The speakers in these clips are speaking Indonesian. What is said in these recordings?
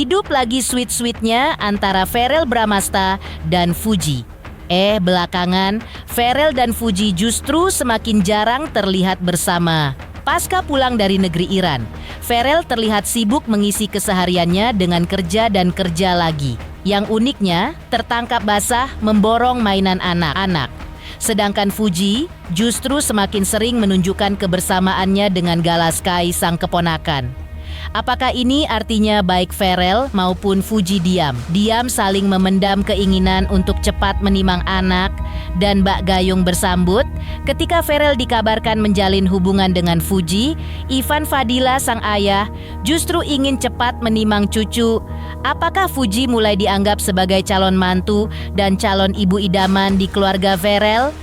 Hidup lagi sweet-sweetnya antara Verrel Bramasta dan Fuji. Belakangan, Verrel dan Fuji justru semakin jarang terlihat bersama. Pasca pulang dari negeri Iran, Verrel terlihat sibuk mengisi kesehariannya dengan kerja dan kerja lagi. Yang uniknya, tertangkap basah memborong mainan anak-anak. Sedangkan Fuji justru semakin sering menunjukkan kebersamaannya dengan Galaskai sang keponakan. Apakah ini artinya baik Verrel maupun Fuji diam saling memendam keinginan untuk cepat menimang anak dan Mbak Gayung bersambut? Ketika Verrel dikabarkan menjalin hubungan dengan Fuji, Ivan Fadila sang ayah justru ingin cepat menimang cucu. Apakah Fuji mulai dianggap sebagai calon mantu dan calon ibu idaman di keluarga Verrel?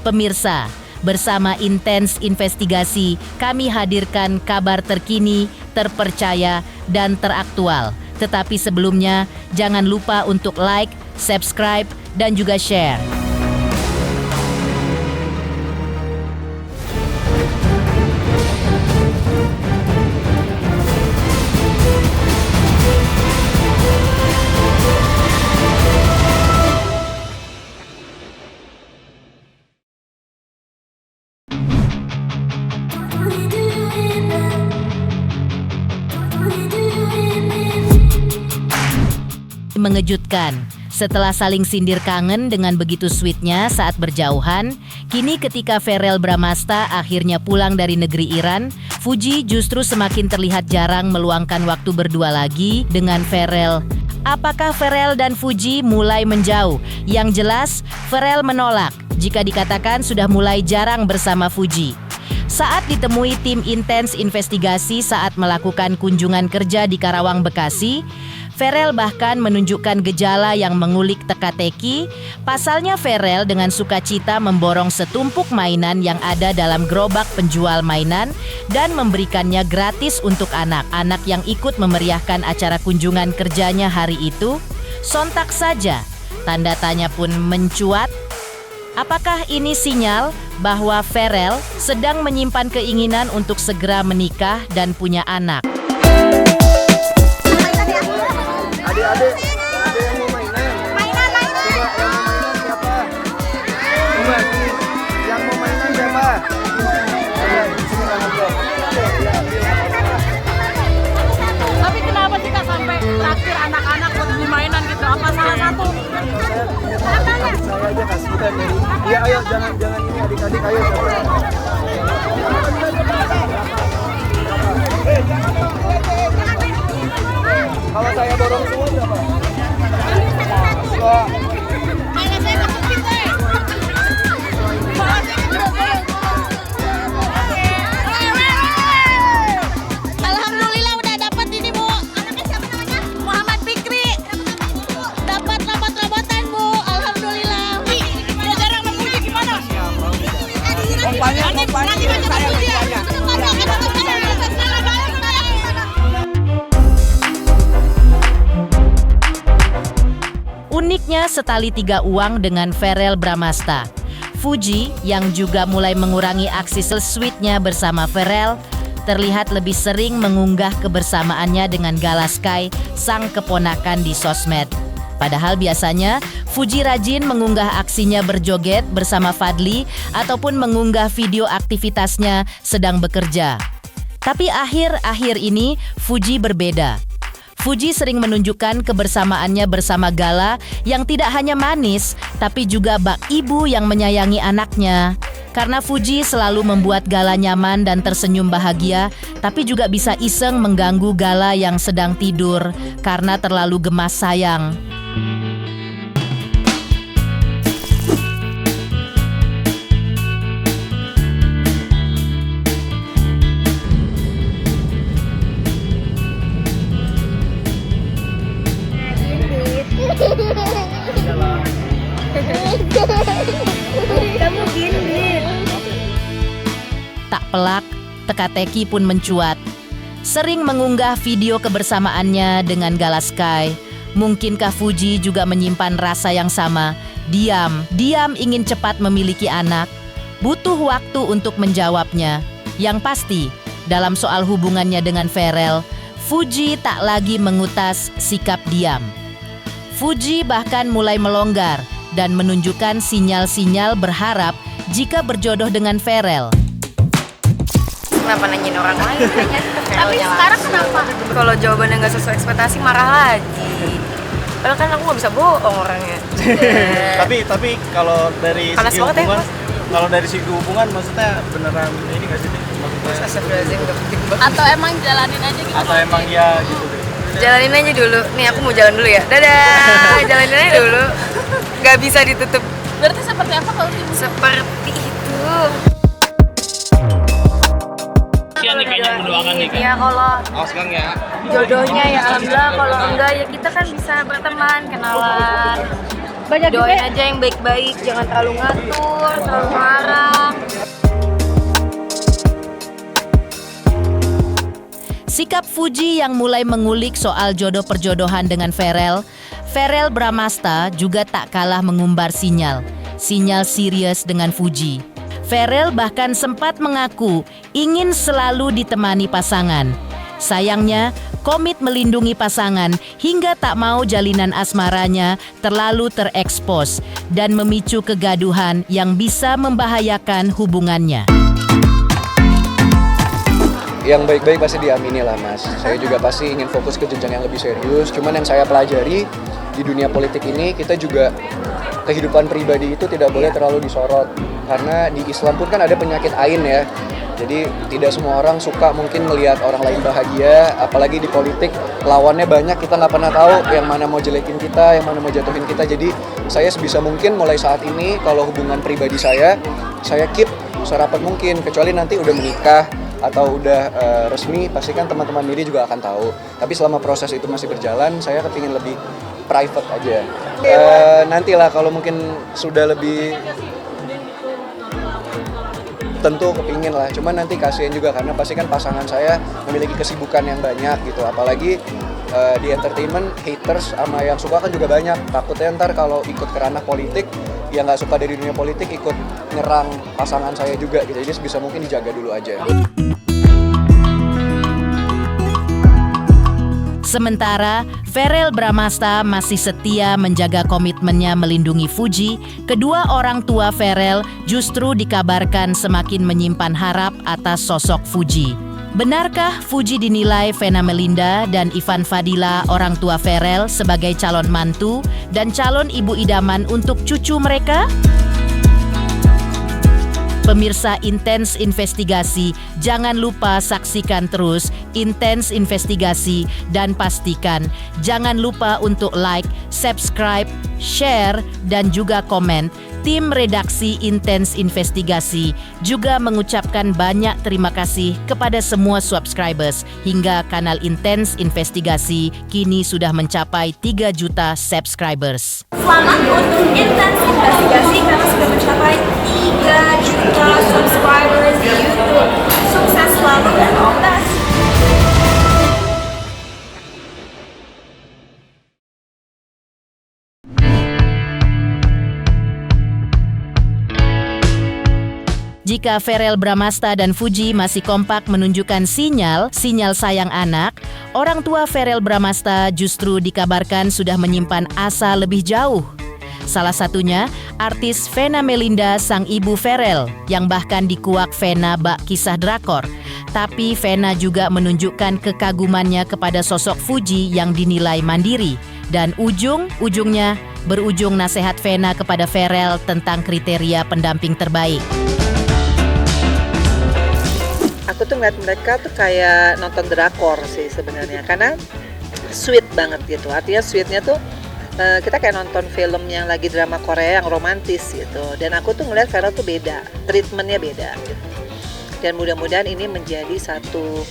Pemirsa, bersama Intens Investigasi, kami hadirkan kabar terkini, terpercaya, dan teraktual. Tetapi sebelumnya, jangan lupa untuk like, subscribe, dan juga share. Mengejutkan, setelah saling sindir kangen dengan begitu sweetnya saat berjauhan, kini ketika Verrel Bramasta akhirnya pulang dari negeri Iran, Fuji justru semakin terlihat jarang meluangkan waktu berdua lagi dengan Verrel. Apakah Verrel dan Fuji mulai menjauh? Yang jelas, Verrel menolak jika dikatakan sudah mulai jarang bersama Fuji. Saat ditemui tim Intens Investigasi saat melakukan kunjungan kerja di Karawang, Bekasi, Verrel bahkan menunjukkan gejala yang mengulik teka-teki. Pasalnya Verrel dengan sukacita memborong setumpuk mainan yang ada dalam gerobak penjual mainan dan memberikannya gratis untuk anak-anak yang ikut memeriahkan acara kunjungan kerjanya hari itu. Sontak saja, tanda tanya pun mencuat. Apakah ini sinyal bahwa Verrel sedang menyimpan keinginan untuk segera menikah dan punya anak? Adik-adik, ada yang mau mainan? Mainan. Coba yang mau mainan siapa? Coba sini, yang mau mainan siapa? Ayo, sini kamu bro. Tapi kenapa sih Kak sampai traktir anak-anak buat beli mainan gitu? Apa salah satu? Saya aja kasihkan dari. Iya, ayo jangan ini adik-adik, ayo coba. Kalau saya dorong semua berapa? Dua. Alhamdulillah udah dapat ini Bu. Anaknya siapa namanya? Muhammad Fikri. Dapat robot-robotan Bu. Alhamdulillah. Udah jarang memuji gimana? Kompanya saya kompanya. Uniknya setali tiga uang dengan Verrel Bramasta. Fuji yang juga mulai mengurangi aksi sweetnya bersama Verrel terlihat lebih sering mengunggah kebersamaannya dengan Galaskai sang keponakan di sosmed. Padahal biasanya Fuji rajin mengunggah aksinya berjoget bersama Fadli ataupun mengunggah video aktivitasnya sedang bekerja. Tapi akhir-akhir ini Fuji berbeda. Fuji sering menunjukkan kebersamaannya bersama Gala yang tidak hanya manis, tapi juga bak ibu yang menyayangi anaknya. Karena Fuji selalu membuat Gala nyaman dan tersenyum bahagia, tapi juga bisa iseng mengganggu Gala yang sedang tidur karena terlalu gemas sayang. Kamu gindit. Tak pelak, teka-teki pun mencuat. Sering mengunggah video kebersamaannya dengan Galaskai. Mungkinkah Fuji juga menyimpan rasa yang sama? Diam ingin cepat memiliki anak. Butuh waktu untuk menjawabnya. Yang pasti, dalam soal hubungannya dengan Verrel, Fuji tak lagi mengutas sikap diam. Fuji bahkan mulai melonggar dan menunjukkan sinyal-sinyal berharap jika berjodoh dengan Ferel. Kenapa nanyain orang lain? Tapi sekarang kenapa? Kalau jawabannya nggak sesuai ekspektasi marah lagi. Padahal kan aku nggak bisa bohong orangnya. Tapi kalau dari Panas segi banget ya, hubungan, Mas. kalau dari segi hubungan maksudnya beneran ini nggak sih? Maksudnya Astagfirullahaladzim, nggak penting banget. Atau emang jalanin aja gitu? atau emang ya gitu deh. Jalanin aja dulu. Nih aku mau jalan dulu ya. Dadah. Jalanin aja dulu. Nggak bisa ditutup. Berarti seperti apa kalau tiba? Seperti itu. Ya kalau Sekarang ya. jodohnya ya alhamdulillah, kalau enggak ya kita kan bisa berteman, kenalan. Doain aja yang baik-baik, jangan terlalu ngatur, terlalu marah. Sikap Fuji yang mulai mengulik soal jodoh perjodohan dengan Ferel Bramasta juga tak kalah mengumbar sinyal serius dengan Fuji. Ferel bahkan sempat mengaku ingin selalu ditemani pasangan. Sayangnya, komit melindungi pasangan hingga tak mau jalinan asmaranya terlalu terekspos dan memicu kegaduhan yang bisa membahayakan hubungannya. Yang baik-baik pasti diamini lah Mas. Saya juga pasti ingin fokus ke jenjang yang lebih serius. Cuman yang saya pelajari di dunia politik ini, kita juga kehidupan pribadi itu tidak boleh terlalu disorot. Karena di Islam pun kan ada penyakit ain ya. Jadi tidak semua orang suka mungkin melihat orang lain bahagia. Apalagi di politik lawannya banyak, kita nggak pernah tahu yang mana mau jelekin kita, yang mana mau jatuhin kita. Jadi saya sebisa mungkin mulai saat ini kalau hubungan pribadi saya keep serapat mungkin. Kecuali nanti udah menikah atau udah resmi, pastikan teman-teman Miri juga akan tahu. Tapi selama proses itu masih berjalan, saya kepingin lebih private aja. Nantilah kalau mungkin sudah lebih tentu kepingin lah. Cuman nanti kasihan juga karena pasti kan pasangan saya memiliki kesibukan yang banyak gitu. Apalagi di entertainment, haters sama yang suka kan juga banyak. Takutnya ntar kalau ikut ke ranah politik, yang nggak suka dari dunia politik ikut nyerang pasangan saya juga gitu. Jadi sebisa mungkin dijaga dulu aja. Sementara Ferel Bramasta masih setia menjaga komitmennya melindungi Fuji, kedua orang tua Ferel justru dikabarkan semakin menyimpan harap atas sosok Fuji. Benarkah Fuji dinilai Vena Melinda dan Ivan Fadila, orang tua Ferel, sebagai calon mantu dan calon ibu idaman untuk cucu mereka? Pemirsa Intens Investigasi, jangan lupa saksikan terus Intens Investigasi dan pastikan jangan lupa untuk like, subscribe, share, dan juga komen. Tim redaksi Intens Investigasi juga mengucapkan banyak terima kasih kepada semua subscribers hingga kanal Intens Investigasi kini sudah mencapai 3 juta subscribers. Selamat untuk Intens Investigasi karena sudah mencapai 3 juta subscribers di YouTube. Sukses selalu dan all the best. Jika Ferel Bramasta dan Fuji masih kompak menunjukkan sinyal sayang anak, orang tua Ferel Bramasta justru dikabarkan sudah menyimpan asa lebih jauh. Salah satunya artis Vena Melinda, sang ibu Ferel, yang bahkan dikuak Vena bak kisah drakor. Tapi Vena juga menunjukkan kekagumannya kepada sosok Fuji yang dinilai mandiri. Dan ujung-ujungnya berujung nasihat Vena kepada Ferel tentang kriteria pendamping terbaik. Aku tuh ngeliat mereka tuh kayak nonton drakor sih sebenarnya, karena sweet banget gitu. Artinya sweetnya tuh kita kayak nonton film yang lagi drama Korea yang romantis gitu. Dan aku tuh ngeliat Ferel tuh beda, treatmentnya beda gitu. Dan mudah-mudahan ini menjadi satu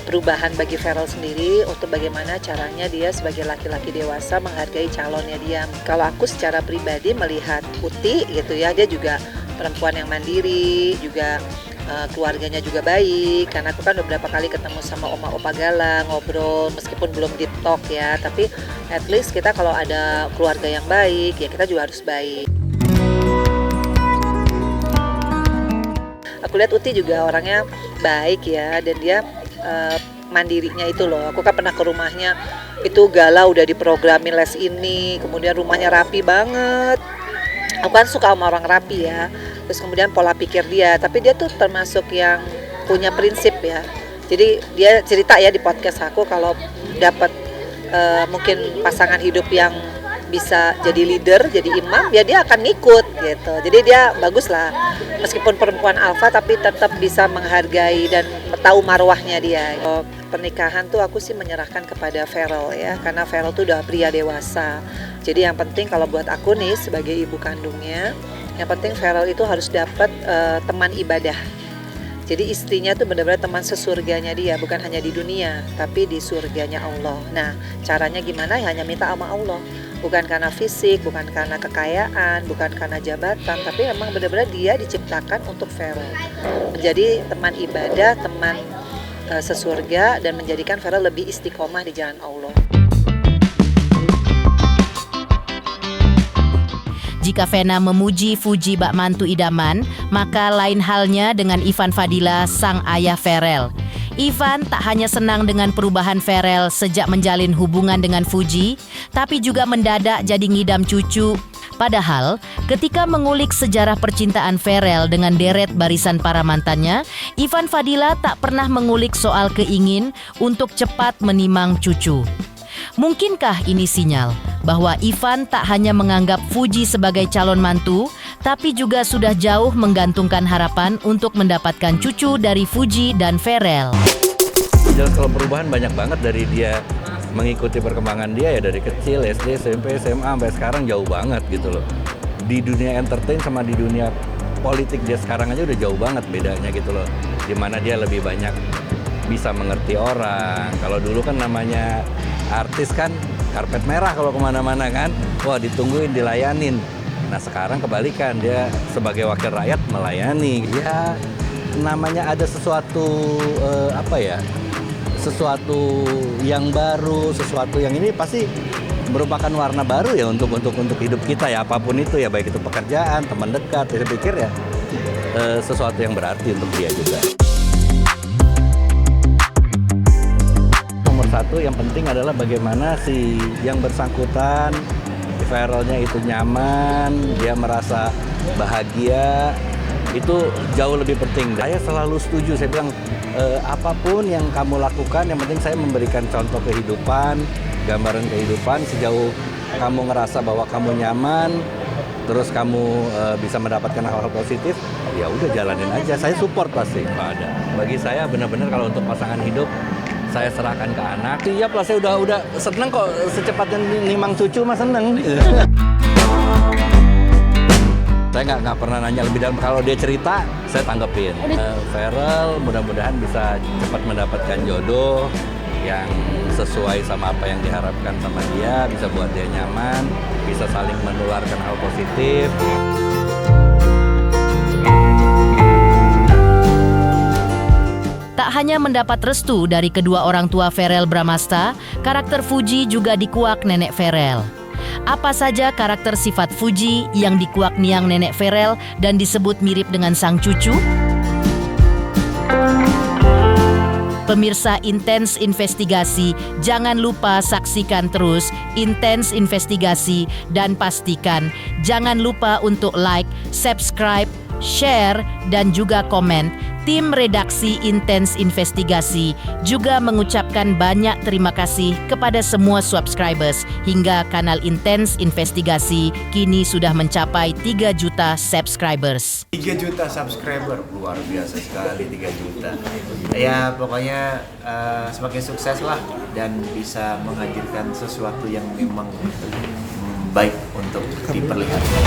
perubahan bagi Ferel sendiri untuk bagaimana caranya dia sebagai laki-laki dewasa menghargai calonnya dia. Kalau aku secara pribadi melihat Putih gitu ya, dia juga perempuan yang mandiri, juga keluarganya juga baik, karena aku kan beberapa kali ketemu sama oma opa Galang, ngobrol meskipun belum deep talk ya, tapi at least kita kalau ada keluarga yang baik ya kita juga harus baik. Aku lihat Uti juga orangnya baik ya, dan dia mandirinya itu loh. Aku kan pernah ke rumahnya, itu galau udah diprogramin les ini, kemudian rumahnya rapi banget. Aku kan suka sama orang rapi ya. Terus kemudian pola pikir dia, tapi dia tuh termasuk yang punya prinsip ya. Jadi dia cerita ya di podcast aku kalau dapat mungkin pasangan hidup yang bisa jadi leader, jadi imam, ya dia akan ngikut gitu. Jadi dia bagus lah, meskipun perempuan alfa tapi tetap bisa menghargai dan tahu marwahnya dia. Pernikahan tuh aku sih menyerahkan kepada Feral ya, karena Feral tuh udah pria dewasa. Jadi yang penting kalau buat aku nih sebagai ibu kandungnya, yang penting Feral itu harus dapat teman ibadah. Jadi istrinya tuh benar-benar teman sesurganya dia, bukan hanya di dunia, tapi di surganya Allah. Nah, caranya gimana? Ya hanya minta sama Allah. Bukan karena fisik, bukan karena kekayaan, bukan karena jabatan, tapi memang benar-benar dia diciptakan untuk Feral. Menjadi teman ibadah, teman sesurga, dan menjadikan Feral lebih istiqomah di jalan Allah. Jika Vena memuji Fuji bak mantu idaman, maka lain halnya dengan Ivan Fadila, sang ayah Feral. Ivan tak hanya senang dengan perubahan Feral sejak menjalin hubungan dengan Fuji, tapi juga mendadak jadi ngidam cucu. Padahal, ketika mengulik sejarah percintaan Feral dengan deret barisan para mantannya, Ivan Fadila tak pernah mengulik soal keingin untuk cepat menimang cucu. Mungkinkah ini sinyal bahwa Ivan tak hanya menganggap Fuji sebagai calon mantu, tapi juga sudah jauh menggantungkan harapan untuk mendapatkan cucu dari Fuji dan Feral? Jelas kalau perubahan banyak banget dari dia mengikuti perkembangan dia ya dari kecil, SD, SMP, SMA, sampai sekarang jauh banget gitu loh. Di dunia entertain sama di dunia politik dia sekarang aja udah jauh banget bedanya gitu loh. Dimana dia lebih banyak bisa mengerti orang. Kalau dulu kan namanya artis kan karpet merah kalau kemana-mana kan, wah ditungguin, dilayanin. Nah sekarang kebalikan, dia sebagai wakil rakyat melayani. Ya namanya ada sesuatu sesuatu yang baru, sesuatu yang ini pasti merupakan warna baru ya untuk hidup kita ya, apapun itu ya, baik itu pekerjaan, teman dekat. Saya pikir ya sesuatu yang berarti untuk dia juga. Nomor satu yang penting adalah bagaimana si yang bersangkutan, Feralnya itu nyaman, dia merasa bahagia, itu jauh lebih penting. Saya selalu setuju, saya bilang apapun yang kamu lakukan, yang penting saya memberikan contoh kehidupan, gambaran kehidupan. Sejauh kamu ngerasa bahwa kamu nyaman, terus kamu bisa mendapatkan hal-hal positif, ya udah jalanin aja. Saya support pasti, nggak ada. Bagi saya benar-benar kalau untuk pasangan hidup, saya serahkan ke anak. Siap lah, saya udah seneng kok, secepatnya nimang cucu mah seneng. Saya nggak pernah nanya lebih dalam. Kalau dia cerita, saya tanggepin. Feral mudah-mudahan bisa cepat mendapatkan jodoh yang sesuai sama apa yang diharapkan sama dia, bisa buat dia nyaman, bisa saling menularkan hal positif. Tak hanya mendapat restu dari kedua orang tua Feral Bramasta, karakter Fuji juga dikuak nenek Feral. Apa saja karakter sifat Fuji yang dikuak niang nenek Feral dan disebut mirip dengan sang cucu? Pemirsa Intens Investigasi, jangan lupa saksikan terus Intens Investigasi dan pastikan jangan lupa untuk like, subscribe, share, dan juga komen. Tim redaksi Intens Investigasi juga mengucapkan banyak terima kasih kepada semua subscribers hingga kanal Intens Investigasi kini sudah mencapai 3 juta subscribers. 3 juta subscriber, luar biasa sekali 3 juta. Ya pokoknya semakin sukses lah dan bisa menghadirkan sesuatu yang memang baik untuk diperlihatkan.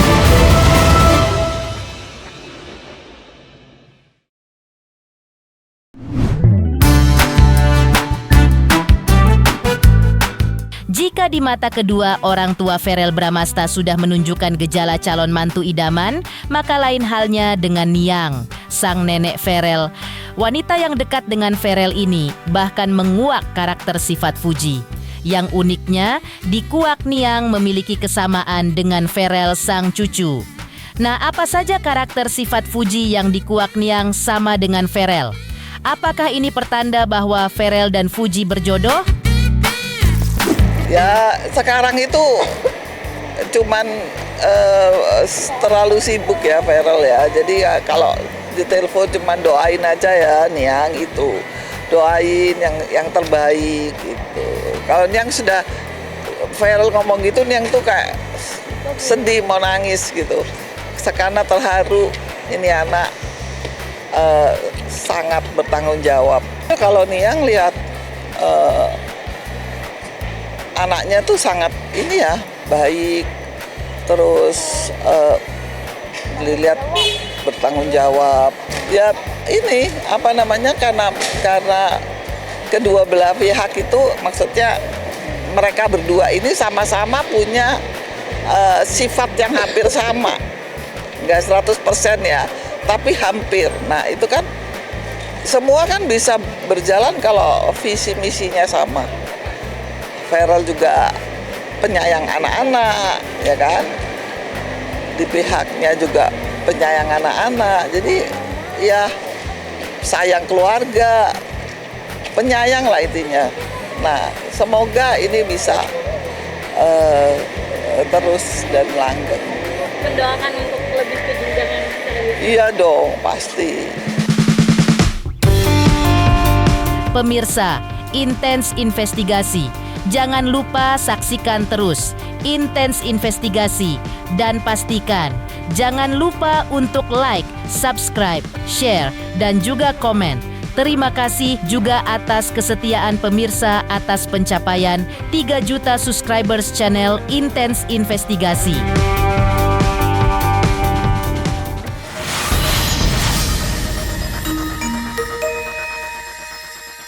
Jika di mata kedua orang tua Feral Bramasta sudah menunjukkan gejala calon mantu idaman, maka lain halnya dengan Niang, sang nenek Feral. Wanita yang dekat dengan Feral ini bahkan menguak karakter sifat Fuji. Yang uniknya, dikuak Niang memiliki kesamaan dengan Feral sang cucu. Nah, apa saja karakter sifat Fuji yang dikuak Niang sama dengan Feral? Apakah ini pertanda bahwa Ferel dan Fuji berjodoh? Ya sekarang itu cuman terlalu sibuk ya Ferel ya. Jadi ya kalau ditelepon cuman doain aja ya Niang itu. Doain yang terbaik gitu. Kalau Niang sudah Ferel ngomong gitu Niang tuh kayak sedih mau nangis gitu. Karena terharu ini anak sangat bertanggung jawab. Kalau Niang lihat anaknya tuh sangat ini ya baik, terus dilihat bertanggung jawab. Ya ini apa namanya karena kedua belah pihak itu maksudnya mereka berdua ini sama-sama punya sifat yang hampir sama. Nggak 100% ya, tapi hampir. Nah itu kan semua kan bisa berjalan kalau visi misinya sama. Ferel juga penyayang anak-anak, ya kan? Di pihaknya juga penyayang anak-anak. Jadi ya sayang keluarga, penyayang lah intinya. Nah semoga ini bisa terus dan langgeng. Mendoakan untuk lebih ke jenjang yang serius. Iya dong, pasti. Pemirsa, Intens Investigasi. Jangan lupa saksikan terus Intens Investigasi dan pastikan jangan lupa untuk like, subscribe, share, dan juga komen. Terima kasih juga atas kesetiaan pemirsa atas pencapaian 3 juta subscribers channel Intens Investigasi.